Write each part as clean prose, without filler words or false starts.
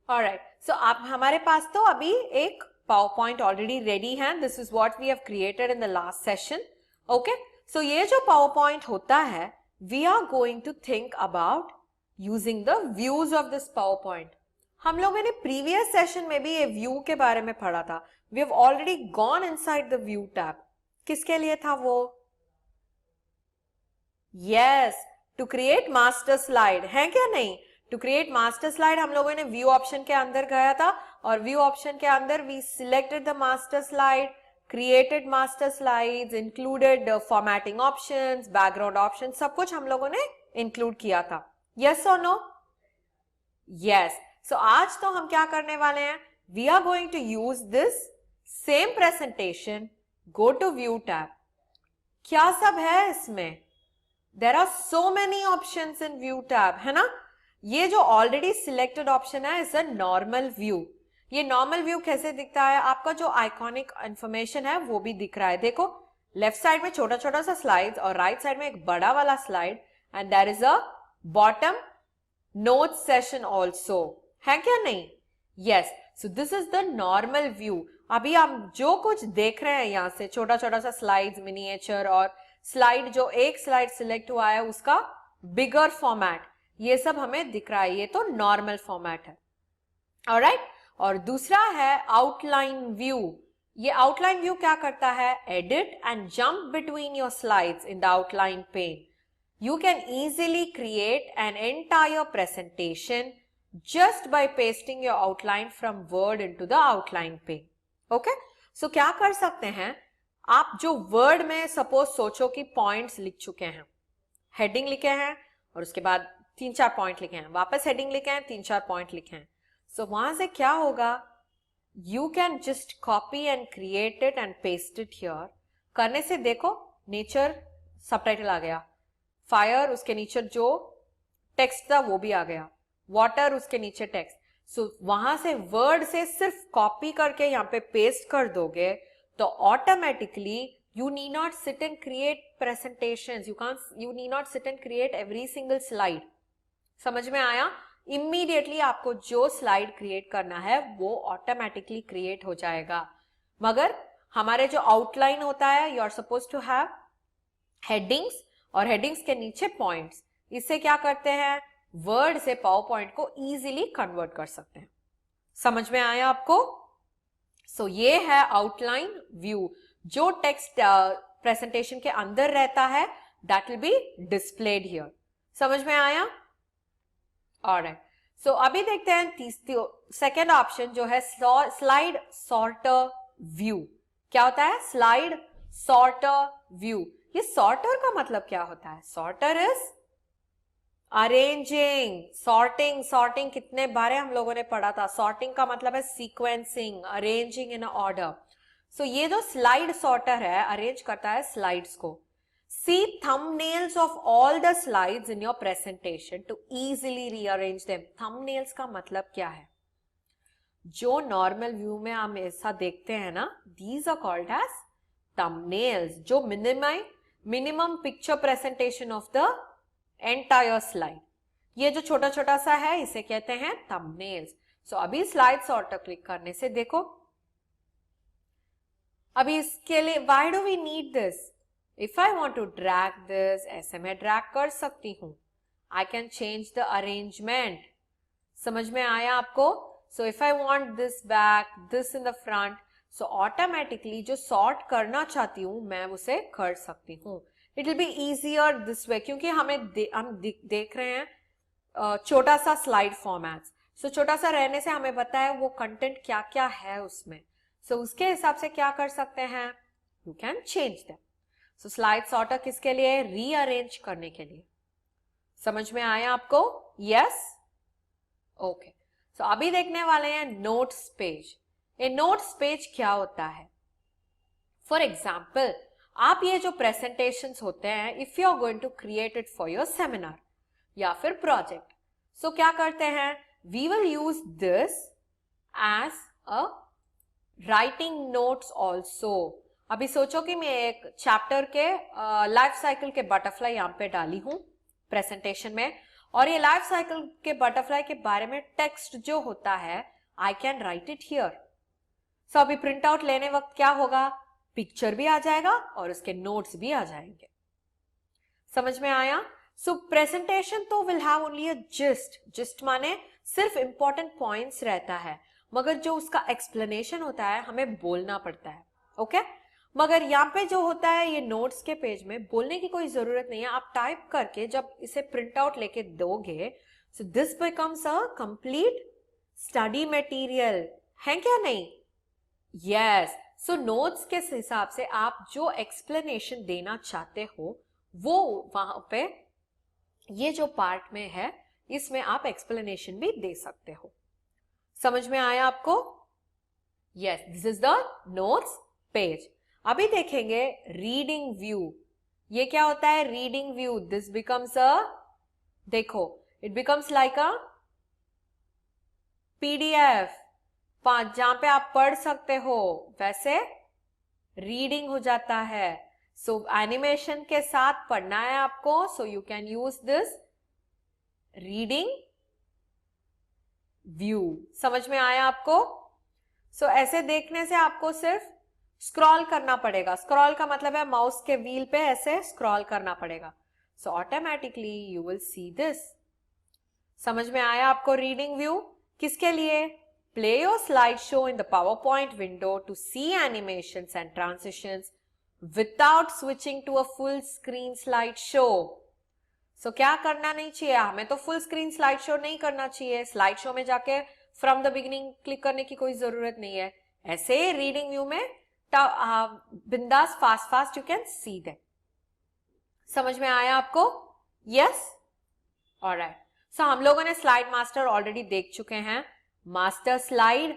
Alright, सो आप हमारे पास तो अभी एक पावर पॉइंट ऑलरेडी रेडी है. This is what we have created in the last session. Okay, so ये जो पावर पॉइंट होता है, we are going to think about using the views of this PowerPoint. हम लोगों ने previous session में भी ये व्यू के बारे में पढ़ा था. We have already gone inside the view tab. किसके लिए था वो? Yes, to create master slide, है क्या नहीं? टू क्रिएट मास्टर स्लाइड हम लोगों ने व्यू ऑप्शन के अंदर गया था और व्यू ऑप्शन के अंदर we selected the master slide, created master slides, included formatting options, background option, सब कुछ हम लोगों ने इंक्लूड किया था. यस और नो? यस. सो आज तो हम क्या करने वाले हैं? We are going to use this same presentation. Go to view tab. क्या सब है इसमें? There are so many options in view tab, है ना? ये जो already selected option है is a normal view. ये normal view कैसे दिखता है? आपका जो iconic information है वो भी दिख रहा है. देखो, left side में छोटा छोटा सा slides और right side में एक बड़ा वाला slide and there is a bottom notes session also. है क्या नहीं? Yes. So this is the normal view. अभी हम जो कुछ देख रहे हैं यहाँ से, छोटा छोटा सा slides, miniature और स्लाइड, जो एक स्लाइड सिलेक्ट हुआ है उसका बिगर फॉर्मेट, ये सब हमें दिख रहा है. ये तो नॉर्मल फॉर्मेट है. ऑलराइट, और दूसरा है आउटलाइन व्यू. ये आउटलाइन व्यू क्या करता है? Edit and jump between your slides in the outline pane. You can easily create an entire presentation just by pasting your outline from Word into the outline pane. Okay? So क्या कर सकते हैं? आप जो word में suppose सोचो कि points लिख चुके हैं, हेडिंग लिखे हैं और उसके बाद 3-4 पॉइंट लिखे हैं, वापस हेडिंग लिखे हैं, 3-4 पॉइंट लिखे हैं. सो वहां से क्या होगा? You can just copy and create it and paste it here. करने से देखो, नेचर सबटाइटल आ गया, फायर उसके नीचे जो टेक्स्ट था वो भी आ गया, वाटर उसके नीचे टेक्स्ट. सो वहां से वर्ड से सिर्फ कॉपी करके यहाँ पे पेस्ट कर दोगे तो automatically you need not sit and create presentations. You need not sit and create every single slide. समझ में आया? Immediately आपको जो स्लाइड क्रिएट करना है वो ऑटोमेटिकली क्रिएट हो जाएगा. मगर हमारे जो आउटलाइन होता है, you are supposed to have headings और headings के नीचे पॉइंट्स. इससे क्या करते हैं? वर्ड से पावर पॉइंट को इजीली कन्वर्ट कर सकते हैं. समझ में आया आपको? सो ये है आउटलाइन व्यू. जो टेक्स्ट प्रेजेंटेशन के अंदर रहता है that will be displayed here. समझ में आया? ऑलराइट, सो अभी देखते हैं सेकेंड ऑप्शन जो है स्लाइड सॉर्टर व्यू. क्या होता है? Slide sorter view. ये सॉर्टर का मतलब क्या होता है? Sorter is arranging, sorting. Sorting कितने बारे हम लोगों ने पढ़ा था. सॉर्टिंग का मतलब है सीक्वेंसिंग, अरेंजिंग इन ऑर्डर. सो ये जो स्लाइड सॉर्टर है, अरेंज करता है स्लाइड्स को. See thumbnails of all the slides in your presentation to easily rearrange them. Thumbnails का मतलब क्या है? जो नॉर्मल व्यू में हम ऐसा देखते हैं ना, these are called as thumbnails. जो minimum picture presentation of the entire slide. ये जो छोटा छोटा सा है इसे कहते हैं थंबनेल्स. सो अभी स्लाइड सॉर्टर क्लिक करने से देखो, अभी इसके लिए why do we need this? If I want to drag this, ऐसे मैं ड्रैग कर सकती हूं. I can change the arrangement. समझ में आया आपको? So if I want this back, this in the front, so automatically जो सॉर्ट करना चाहती हूं मैं उसे कर सकती हूं. It will be easier this way, क्योंकि हम देख रहे हैं छोटा सा स्लाइड फॉर्मेट्स. सो छोटा सा रहने से हमें पता है वो कंटेंट क्या क्या है उसमें. सो उसके हिसाब से क्या कर सकते हैं? You can change that. So slide sorter किसके लिए? रीअरेंज करने के लिए. समझ में आया आपको? यस? ओके, सो अभी देखने वाले हैं नोट्स पेज. ए नोट्स पेज क्या होता है? फॉर एग्जाम्पल, आप ये जो प्रेजेंटेशंस होते हैं, if you are going to create it for your seminar या फिर प्रोजेक्ट, सो क्या करते हैं? We will use this as a writing notes also. अभी सोचो कि मैं एक चैप्टर के लाइफ साइकिल के बटरफ्लाई यहाँ पे डाली हूं प्रेजेंटेशन में, और ये लाइफ साइकिल के बटरफ्लाई के बारे में टेक्स्ट जो होता है I can write it here. So अभी प्रिंट आउट लेने वक्त क्या होगा, पिक्चर भी आ जाएगा और उसके नोट्स भी आ जाएंगे। समझ में आया? सो प्रेजेंटेशन तो will have only a gist माने सिर्फ इंपॉर्टेंट पॉइंट्स रहता है, मगर जो उसका एक्सप्लेनेशन होता है हमें बोलना पड़ता है। ओके मगर यहाँ पे जो होता है ये नोट्स के पेज में बोलने की कोई जरूरत नहीं है, आप टाइप करके जब इसे प्रिंट आउट लेके दोगे so this becomes a complete study material, है क्या नहीं? यस। सो नोट्स के हिसाब से आप जो एक्सप्लेनेशन देना चाहते हो वो वहां पे ये जो पार्ट में है इसमें आप एक्सप्लेनेशन भी दे सकते हो। समझ में आया आपको? Yes, this is the notes page. अभी देखेंगे रीडिंग व्यू। ये क्या होता है reading view? This becomes a, देखो it becomes like a PDF, जहां पे आप पढ़ सकते हो वैसे रीडिंग हो जाता है। सो एनिमेशन के साथ पढ़ना है आपको, so you can use this reading view. समझ में आया आपको? सो ऐसे देखने से आपको सिर्फ स्क्रॉल करना पड़ेगा। स्क्रॉल का मतलब है माउस के व्हील पे ऐसे स्क्रॉल करना पड़ेगा, so automatically you will see this. समझ में आया आपको रीडिंग व्यू? किसके लिए? Play your slideshow in the PowerPoint window to see animations and transitions without switching to a full screen slideshow. So क्या करना नहीं चाहिए हमें? तो full screen slideshow नहीं करना चाहिए। slideshow में जाके from the beginning क्लिक करने की कोई जरूरत नहीं है। ऐसे रीडिंग व्यू में बिंदास fast you can see them. समझ में आया आपको? Yes? Alright. So हम लोगों ने स्लाइड मास्टर ऑलरेडी देख चुके हैं। Master slide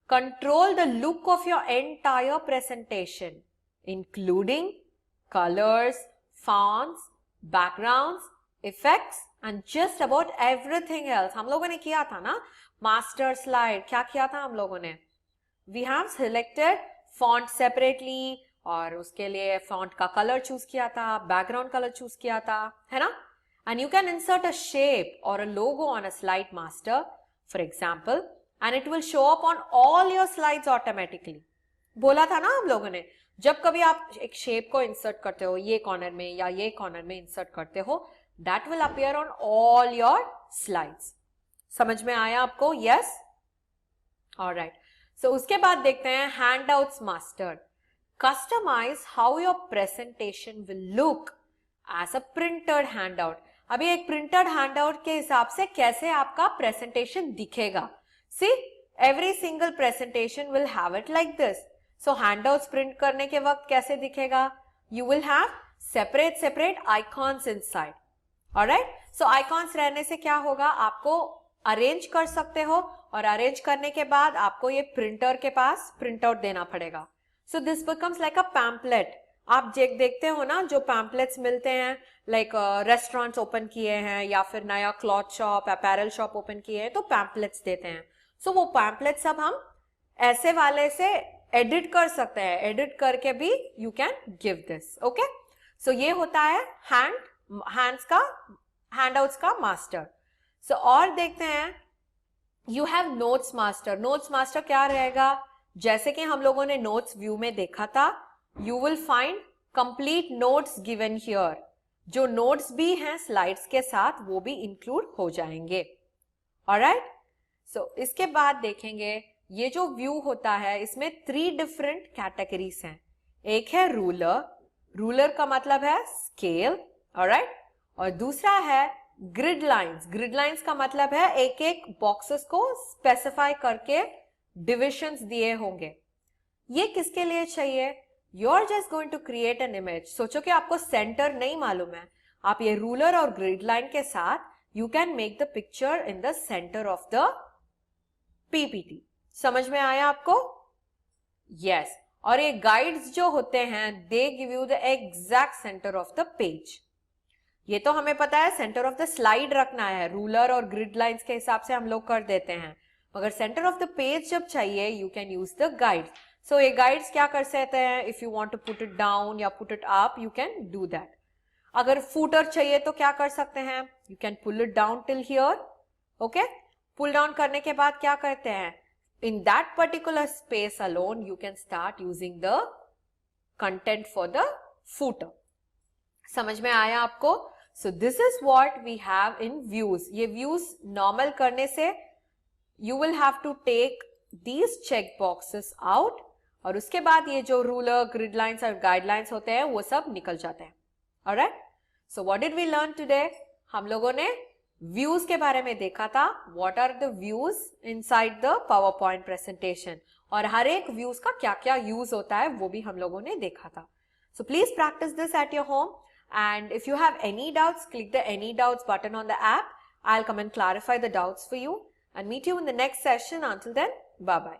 control the look of your entire presentation, including colors, fonts, backgrounds, effects and just about everything else. हम लोगों ने किया था ना master slide, क्या किया था हम लोगों ने? We have selected font separately और उसके लिए font का color choose किया था, background color choose किया था, है ना? And you can insert a shape or a logo on a slide master, for example, and it will show up on all your slides automatically. बोला था ना हम लोगों ने, जब कभी आप एक शेप को इंसर्ट करते हो ये कॉर्नर में या ये कॉर्नर में इंसर्ट करते हो, that will appear on all your slides. समझ में आया आपको? Yes? Alright. So उसके बाद देखते हैं handouts master. Customize how your presentation will look as a printed handout. अभी एक प्रिंटेड हैंडआउट के हिसाब से कैसे आपका प्रेजेंटेशन दिखेगा। See every single presentation will have it like this. So handouts print करने के वक्त कैसे दिखेगा? You will have separate icons inside. Alright, so icons रहने से क्या होगा, आपको अरेंज कर सकते हो और अरेंज करने के बाद आपको ये प्रिंटर के पास प्रिंट आउट देना पड़ेगा। So this becomes like a pamphlet. आप देखते हो ना जो पैम्पलेट्स मिलते हैं, लाइक रेस्टोरेंट्स ओपन किए हैं या फिर नया cloth shop apparel shop open किए हैं तो पैम्पलेट्स देते हैं। सो वो पैम्पलेट्स अब हम ऐसे वाले से एडिट कर सकते हैं, एडिट करके भी you can give this. Okay, so ये होता है हैंडआउट्स का मास्टर। सो और देखते हैं you have notes master. Notes master क्या रहेगा? जैसे कि हम लोगों ने नोट्स व्यू में देखा था, you will find complete notes given here. जो नोट्स भी हैं स्लाइड्स के साथ वो भी इंक्लूड हो जाएंगे। ऑलराइट, सो इसके बाद देखेंगे ये जो व्यू होता है इसमें 3 डिफरेंट कैटेगरीज हैं। एक है रूलर, रूलर का मतलब है स्केल, ऑलराइट, और दूसरा है ग्रिड लाइंस। ग्रिड लाइंस का मतलब है एक एक बॉक्सेस को स्पेसिफाई करके डिविजन्स दिए होंगे। ये किसके लिए चाहिए? You're just going to create an image. सोचो कि आपको सेंटर नहीं मालूम है, आप ये रूलर और ग्रिड लाइन के साथ you can make the picture in the center of the PPT. समझ में आया आपको? Yes. और ये गाइड्स जो होते हैं they give you the exact center of the page. ये तो हमें पता है सेंटर ऑफ द स्लाइड रखना है, रूलर और ग्रिड लाइंस के हिसाब से हम लोग कर देते हैं, मगर सेंटर ऑफ द पेज जब चाहिए you can use the guides. So ये गाइड्स क्या कर सकते हैं, if you want to put it down या put it up you can do that. अगर फूटर चाहिए तो क्या कर सकते हैं, you can pull it down till here. Okay, pull down करने के बाद क्या करते हैं, in that particular space alone you can start using the content for the footer. समझ में आया आपको? So this is what we have in views. ये व्यूज नॉर्मल करने से you will have to take these check boxes out, और उसके बाद ये जो रूलर, ग्रिड लाइंस और गाइडलाइंस होते हैं वो सब निकल जाते हैं. Alright, so what did we learn today? हम लोगों ने व्यूज के बारे में देखा था. What are the views inside the PowerPoint presentation, और हर एक व्यूज का क्या क्या यूज होता है वो भी हम लोगों ने देखा था. So please practice this at your home, and if you have any doubts, click the any doubts button on the app. I'll come and clarify the doubts for you and meet you in the next session. Until then, bye bye.